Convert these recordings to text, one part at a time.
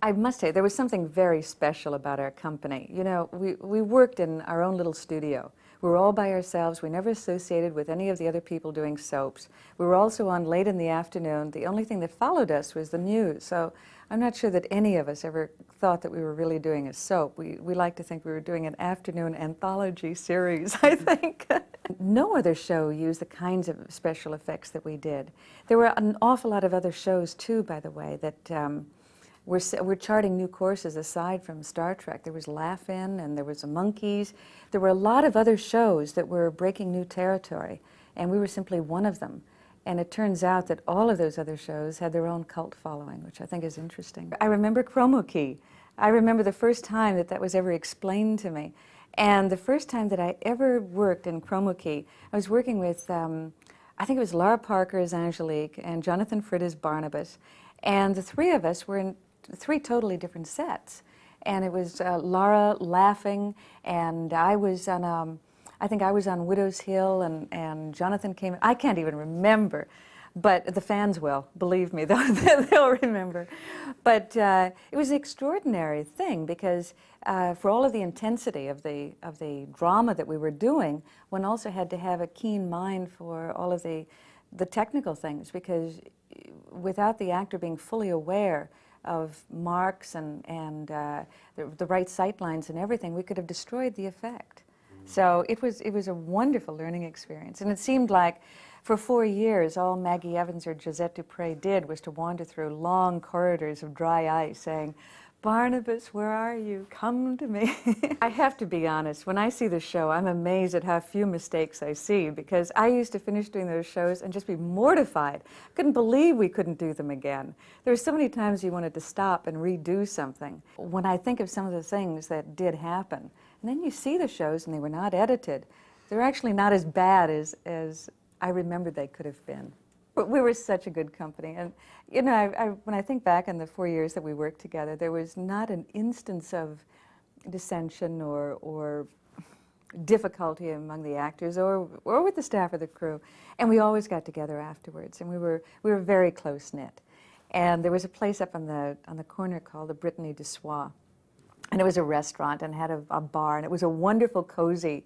I must say, there was something very special about our company. You know, we worked in our own little studio. We were all by ourselves. We never associated with any of the other people doing soaps. We were also on late in the afternoon. The only thing that followed us was the news. So I'm not sure that any of us ever thought that we were really doing a soap. We like to think we were doing an afternoon anthology series, I think. No other show used the kinds of special effects that we did. There were an awful lot of other shows, too, by the way, that we're charting new courses aside from Star Trek. There was Laugh-In, and there was the Monkeys. There were a lot of other shows that were breaking new territory, and we were simply one of them. And it turns out that all of those other shows had their own cult following, which I think is interesting. I remember Chroma Key. I remember the first time that that was ever explained to me. And the first time that I ever worked in Chroma Key, I was working with, I think it was Lara Parker as Angelique and Jonathan Frid as Barnabas. And the three of us were in three totally different sets. And it was Lara laughing, and I was on, I think I was on Widow's Hill, and Jonathan came. I can't even remember, but the fans will, believe me, they'll remember. But it was an extraordinary thing because for all of the intensity of the drama that we were doing, one also had to have a keen mind for all of the technical things, because without the actor being fully aware of marks and the right sight lines and everything, we could have destroyed the effect. So it was a wonderful learning experience. And it seemed like for 4 years, all Maggie Evans or Josette Dupre did was to wander through long corridors of dry ice saying, "Barnabas, where are you? Come to me." I have to be honest, when I see the show, I'm amazed at how few mistakes I see, because I used to finish doing those shows and just be mortified. Couldn't believe we couldn't do them again. There were so many times you wanted to stop and redo something. When I think of some of the things that did happen, and then you see the shows and they were not edited, they're actually not as bad as I remembered they could have been. But we were such a good company. And, you know, when I think back on the 4 years that we worked together, there was not an instance of dissension or difficulty among the actors or with the staff or the crew. And we always got together afterwards, and we were very close-knit. And there was a place up on the corner called the Brittany de Soie. And it was a restaurant and had a bar, and it was a wonderful, cozy,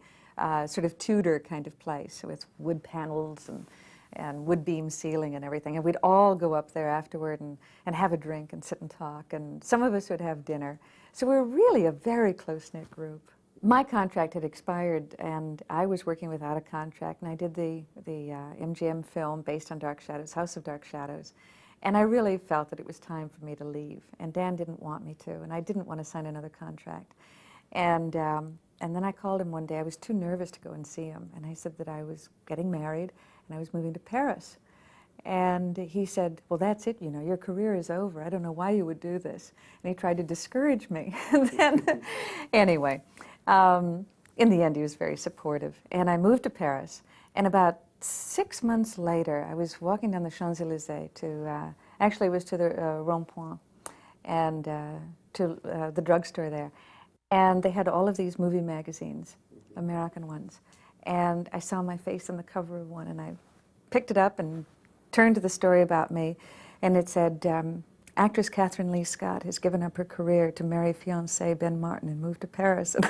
sort of Tudor kind of place with wood panels and wood beam ceiling and everything. And we'd all go up there afterward and have a drink and sit and talk. And some of us would have dinner. So we were really a very close-knit group. My contract had expired, and I was working without a contract. And I did the MGM film based on Dark Shadows, House of Dark Shadows. And I really felt that it was time for me to leave. And Dan didn't want me to, and I didn't want to sign another contract. And then I called him one day. I was too nervous to go and see him. And I said that I was getting married and I was moving to Paris. And he said, "Well, that's it, you know, your career is over. I don't know why you would do this." And he tried to discourage me. And then, anyway, in the end, he was very supportive. And I moved to Paris. And about 6 months later, I was walking down the Champs-Élysées to, actually it was to the Rond-Point, and to the drugstore there. And they had all of these movie magazines, American ones. And I saw my face on the cover of one, and I picked it up and turned to the story about me, and it said, actress Kathryn Leigh Scott has given up her career to marry fiancé Ben Martin and move to Paris. And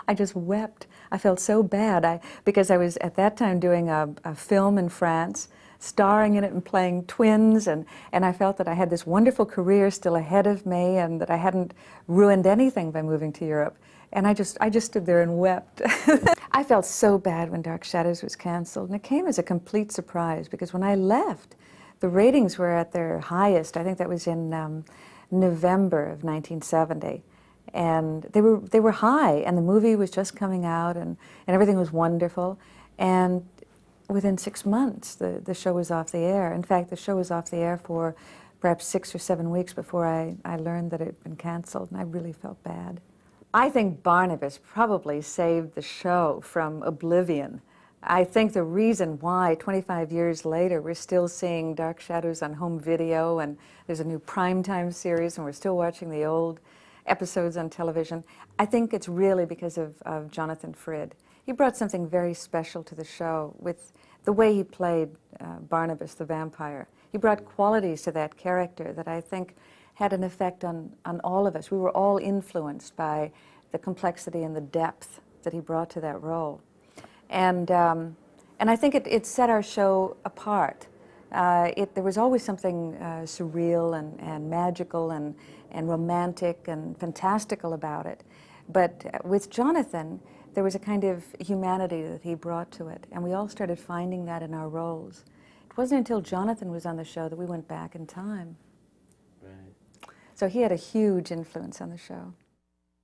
I just wept. I felt so bad because I was at that time doing a film in France, starring in it and playing twins, and I felt that I had this wonderful career still ahead of me and that I hadn't ruined anything by moving to Europe. And I just stood there and wept. I felt so bad when Dark Shadows was canceled, and it came as a complete surprise because when I left, the ratings were at their highest. I think that was in November of 1970. And they were high, and the movie was just coming out, and everything was wonderful. And within 6 months, the show was off the air. In fact, the show was off the air for perhaps 6 or 7 weeks before I learned that it had been canceled, and I really felt bad. I think Barnabas probably saved the show from oblivion. I think the reason why 25 years later we're still seeing Dark Shadows on home video, and there's a new primetime series, and we're still watching the old episodes on television, I think it's really because of Jonathan Frid. He brought something very special to the show with the way he played Barnabas the vampire. He brought qualities to that character that I think had an effect on all of us. We were all influenced by the complexity and the depth that he brought to that role. And I think it set our show apart. There was always something surreal and magical and romantic and fantastical about it. But with Jonathan, there was a kind of humanity that he brought to it, and we all started finding that in our roles. It wasn't until Jonathan was on the show that we went back in time. Right. So he had a huge influence on the show.